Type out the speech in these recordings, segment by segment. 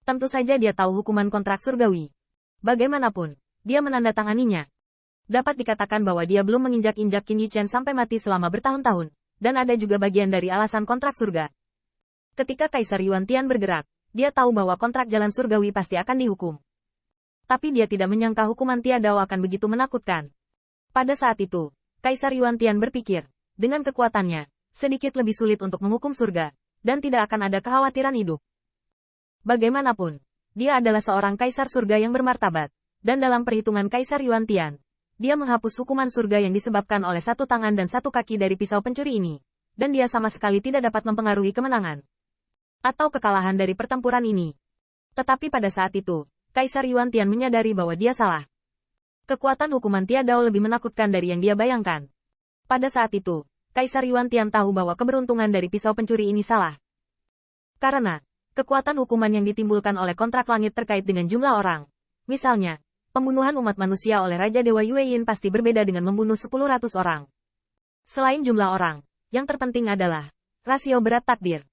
Tentu saja dia tahu hukuman kontrak surgawi. Bagaimanapun, dia menandatanganinya. Dapat dikatakan bahwa dia belum menginjak-injak Qin Yichen sampai mati selama bertahun-tahun, dan ada juga bagian dari alasan kontrak surga. Ketika Kaisar Yuan Tian bergerak, dia tahu bahwa kontrak jalan surgawi pasti akan dihukum. Tapi dia tidak menyangka hukuman Tiadao akan begitu menakutkan. Pada saat itu, Kaisar Yuan Tian berpikir, dengan kekuatannya, sedikit lebih sulit untuk menghukum surga, dan tidak akan ada kekhawatiran hidup. Bagaimanapun, dia adalah seorang kaisar surga yang bermartabat, dan dalam perhitungan Kaisar Yuan Tian, dia menghapus hukuman surga yang disebabkan oleh satu tangan dan satu kaki dari pisau pencuri ini, dan dia sama sekali tidak dapat mempengaruhi kemenangan atau kekalahan dari pertempuran ini. Tetapi pada saat itu, Kaisar Yuan Tian menyadari bahwa dia salah. Kekuatan hukuman Tiadao lebih menakutkan dari yang dia bayangkan. Pada saat itu, Kaisar Yuan Tian tahu bahwa keberuntungan dari pisau pencuri ini salah. Karena, kekuatan hukuman yang ditimbulkan oleh kontrak langit terkait dengan jumlah orang. Misalnya, pembunuhan umat manusia oleh Raja Dewa Yueyin pasti berbeda dengan membunuh 10.000 orang. Selain jumlah orang, yang terpenting adalah rasio berat takdir.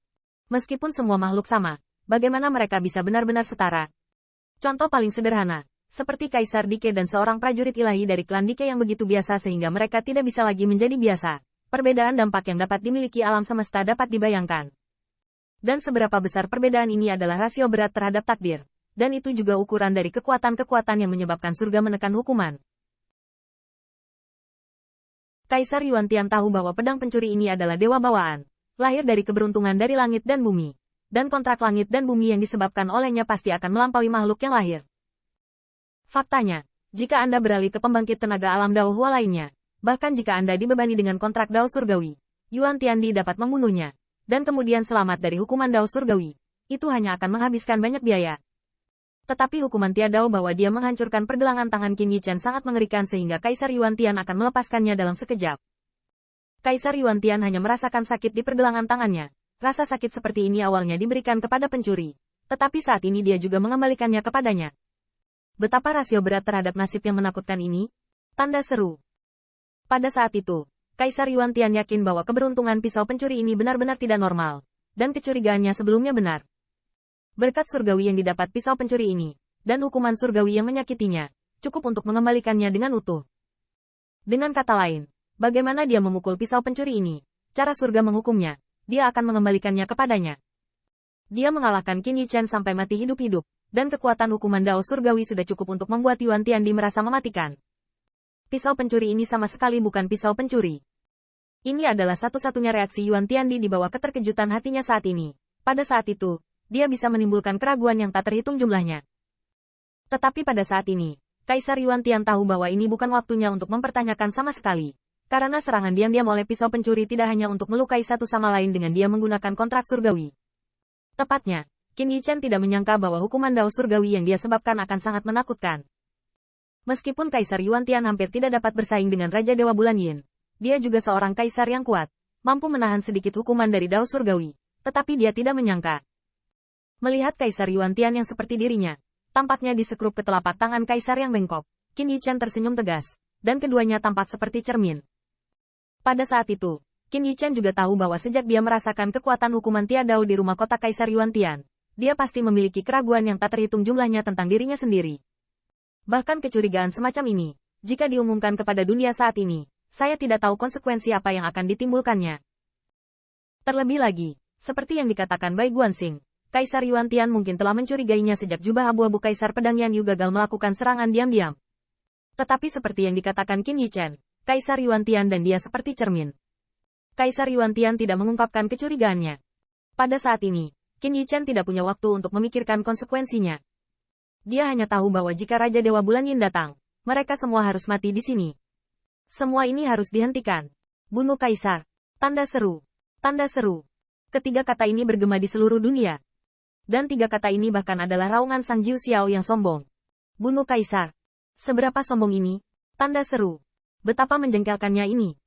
Meskipun semua makhluk sama, bagaimana mereka bisa benar-benar setara? Contoh paling sederhana, seperti Kaisar Dike dan seorang prajurit ilahi dari klan Dike yang begitu biasa sehingga mereka tidak bisa lagi menjadi biasa. Perbedaan dampak yang dapat dimiliki alam semesta dapat dibayangkan. Dan seberapa besar perbedaan ini adalah rasio berat terhadap takdir. Dan itu juga ukuran dari kekuatan-kekuatan yang menyebabkan surga menekan hukuman. Kaisar Yuan Tian tahu bahwa pedang pencuri ini adalah dewa bawaan. Lahir dari keberuntungan dari langit dan bumi. Dan kontrak langit dan bumi yang disebabkan olehnya pasti akan melampaui makhluk yang lahir. Faktanya, jika Anda beralih ke pembangkit tenaga alam Dao Hua lainnya, bahkan jika Anda dibebani dengan kontrak Dao Surgawi, Yuan Tiandi dapat membunuhnya, dan kemudian selamat dari hukuman Dao Surgawi. Itu hanya akan menghabiskan banyak biaya. Tetapi hukuman Tiadao bahwa dia menghancurkan pergelangan tangan Qin Yichen sangat mengerikan sehingga Kaisar Yuan Tian akan melepaskannya dalam sekejap. Kaisar Yuan Tian hanya merasakan sakit di pergelangan tangannya. Rasa sakit seperti ini awalnya diberikan kepada pencuri. Tetapi saat ini dia juga mengembalikannya kepadanya. Betapa rasio berat terhadap nasib yang menakutkan ini? Tanda seru. Pada saat itu, Kaisar Yuan Tian yakin bahwa keberuntungan pisau pencuri ini benar-benar tidak normal. Dan kecurigaannya sebelumnya benar. Berkat surgawi yang didapat pisau pencuri ini, dan hukuman surgawi yang menyakitinya, cukup untuk mengembalikannya dengan utuh. Dengan kata lain, bagaimana dia memukul pisau pencuri ini? Cara surga menghukumnya, dia akan mengembalikannya kepadanya. Dia mengalahkan Qin Yichen sampai mati hidup-hidup, dan kekuatan hukuman Dao surgawi sudah cukup untuk membuat Yuan Tiandi merasa mematikan. Pisau pencuri ini sama sekali bukan pisau pencuri. Ini adalah satu-satunya reaksi Yuan Tiandi di bawah keterkejutan hatinya saat ini. Pada saat itu, dia bisa menimbulkan keraguan yang tak terhitung jumlahnya. Tetapi pada saat ini, Kaisar Yuan Tian tahu bahwa ini bukan waktunya untuk mempertanyakan sama sekali. Karena serangan diam-diam oleh pisau pencuri tidak hanya untuk melukai satu sama lain dengan dia menggunakan kontrak surgawi. Tepatnya, Qin Yichen tidak menyangka bahwa hukuman Dao surgawi yang dia sebabkan akan sangat menakutkan. Meskipun Kaisar Yuan Tian hampir tidak dapat bersaing dengan Raja Dewa Bulan Yin, dia juga seorang kaisar yang kuat, mampu menahan sedikit hukuman dari Dao surgawi, tetapi dia tidak menyangka. Melihat Kaisar Yuan Tian yang seperti dirinya, tampaknya disekrup ke telapak tangan kaisar yang bengkok, Qin Yichen tersenyum tegas, dan keduanya tampak seperti cermin. Pada saat itu, Qin Yichen juga tahu bahwa sejak dia merasakan kekuatan hukuman Tiadao di rumah kota Kaisar Yuan Tian, dia pasti memiliki keraguan yang tak terhitung jumlahnya tentang dirinya sendiri. Bahkan kecurigaan semacam ini, jika diumumkan kepada dunia saat ini, saya tidak tahu konsekuensi apa yang akan ditimbulkannya. Terlebih lagi, seperti yang dikatakan Bai Guanxing, Kaisar Yuan Tian mungkin telah mencurigainya sejak jubah abu-abu Kaisar Pedang Yan Yu gagal melakukan serangan diam-diam. Tetapi seperti yang dikatakan Qin Yichen, Kaisar Yuan Tian dan dia seperti cermin. Kaisar Yuan Tian tidak mengungkapkan kecurigaannya. Pada saat ini, Qin Yichen tidak punya waktu untuk memikirkan konsekuensinya. Dia hanya tahu bahwa jika Raja Dewa Bulan Yin datang, mereka semua harus mati di sini. Semua ini harus dihentikan. Bunuh Kaisar. Tanda seru. Tanda seru. Ketiga kata ini bergema di seluruh dunia. Dan tiga kata ini bahkan adalah raungan Sang Jiu Xiao yang sombong. Bunuh Kaisar. Seberapa sombong ini? Tanda seru. Betapa menjengkelkannya ini.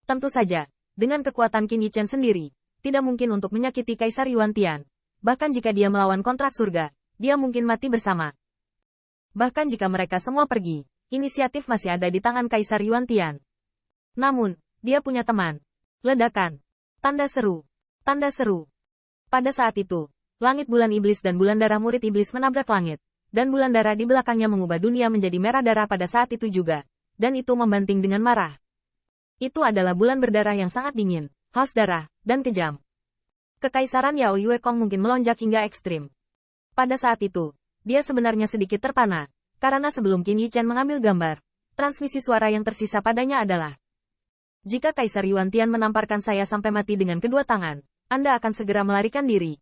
Tentu saja, dengan kekuatan Qin Yichen sendiri, tidak mungkin untuk menyakiti Kaisar Yuan Tian. Bahkan jika dia melawan kontrak surga, dia mungkin mati bersama. Bahkan jika mereka semua pergi, inisiatif masih ada di tangan Kaisar Yuan Tian. Namun, dia punya teman. Ledakan. Tanda seru. Tanda seru. Pada saat itu, Langit bulan iblis dan bulan darah murid iblis menabrak langit, dan bulan darah di belakangnya mengubah dunia menjadi merah darah pada saat itu juga, dan itu membanting dengan marah. Itu adalah bulan berdarah yang sangat dingin, haus darah, dan kejam. Kekaisaran Yao Yue Kong mungkin melonjak hingga ekstrim. Pada saat itu, dia sebenarnya sedikit terpana, karena sebelum Qin Yichen mengambil gambar, transmisi suara yang tersisa padanya adalah, jika Kaisar Yuan Tian menamparkan saya sampai mati dengan kedua tangan, Anda akan segera melarikan diri.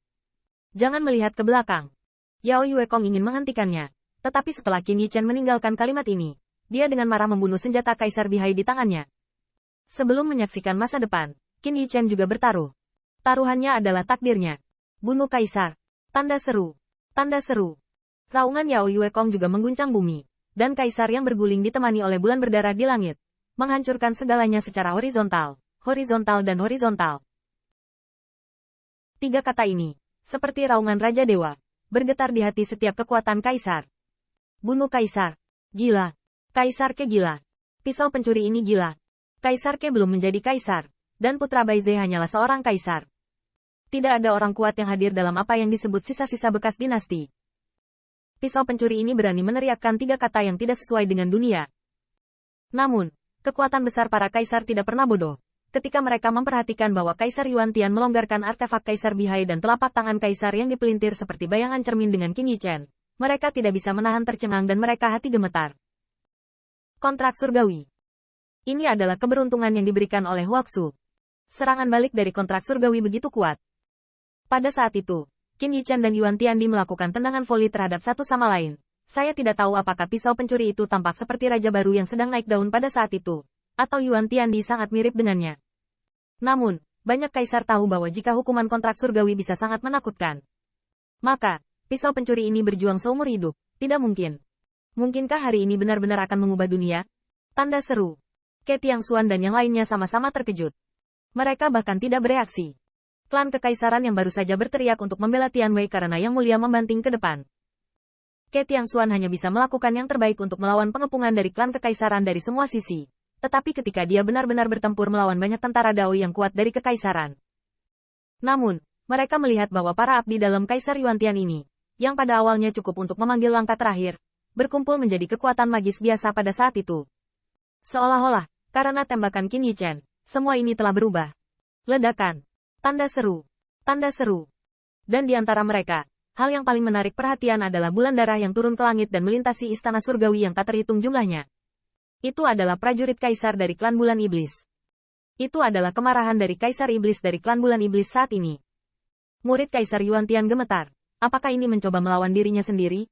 Jangan melihat ke belakang. Yao Yue Kong ingin menghentikannya, tetapi setelah Qin Yichen meninggalkan kalimat ini, dia dengan marah membunuh senjata Kaisar Bihai di tangannya. Sebelum menyaksikan masa depan, Qin Yichen juga bertaruh. Taruhannya adalah takdirnya. Bunuh Kaisar. Tanda seru. Tanda seru. Raungan Yao Yue Kong juga mengguncang bumi, dan Kaisar yang berguling ditemani oleh bulan berdarah di langit, menghancurkan segalanya secara horizontal, dan horizontal. Tiga kata ini, seperti raungan Raja Dewa, bergetar di hati setiap kekuatan Kaisar. Bunuh Kaisar. Gila. Kaisar Ke gila. Pisau pencuri ini gila. Kaisar Ke belum menjadi Kaisar, dan Putra Baize hanyalah seorang Kaisar. Tidak ada orang kuat yang hadir dalam apa yang disebut sisa-sisa bekas dinasti. Pisau pencuri ini berani meneriakkan tiga kata yang tidak sesuai dengan dunia. Namun, kekuatan besar para Kaisar tidak pernah bodoh. Ketika mereka memperhatikan bahwa Kaisar Yuan Tian melonggarkan artefak Kaisar Bihai dan telapak tangan Kaisar yang dipelintir seperti bayangan cermin dengan Qin Yichen, mereka tidak bisa menahan tercengang dan mereka hati gemetar. Kontrak surgawi. Ini adalah keberuntungan yang diberikan oleh Huaxu. Serangan balik dari kontrak surgawi begitu kuat. Pada saat itu, Qin Yichen dan Yuan Tiandi melakukan tendangan voli terhadap satu sama lain. Saya tidak tahu apakah pisau pencuri itu tampak seperti raja baru yang sedang naik daun pada saat itu, atau Yuan Tiandi sangat mirip dengannya. Namun, banyak kaisar tahu bahwa jika hukuman kontrak surgawi bisa sangat menakutkan, maka, pisau pencuri ini berjuang seumur hidup, tidak mungkin. Mungkinkah hari ini benar-benar akan mengubah dunia? Tanda seru. Ke Tiangxuan dan yang lainnya sama-sama terkejut. Mereka bahkan tidak bereaksi. Klan kekaisaran yang baru saja berteriak untuk membela Tianwei karena Yang Mulia membanting ke depan. Ke Tiangxuan hanya bisa melakukan yang terbaik untuk melawan pengepungan dari klan kekaisaran dari semua sisi. Tetapi ketika dia benar-benar bertempur melawan banyak tentara Dao yang kuat dari kekaisaran. Namun, mereka melihat bahwa para abdi dalam Kaisar Yuan-Tian ini, yang pada awalnya cukup untuk memanggil langkah terakhir, berkumpul menjadi kekuatan magis biasa pada saat itu. Seolah-olah, karena tembakan Qin Yichen, semua ini telah berubah. Ledakan. Tanda seru. Tanda seru. Dan di antara mereka, hal yang paling menarik perhatian adalah bulan darah yang turun ke langit dan melintasi istana surgawi yang tak terhitung jumlahnya. Itu adalah prajurit kaisar dari klan bulan iblis. Itu adalah kemarahan dari kaisar iblis dari klan bulan iblis saat ini. Murid Kaisar Yuan Tian gemetar. Apakah ini mencoba melawan dirinya sendiri?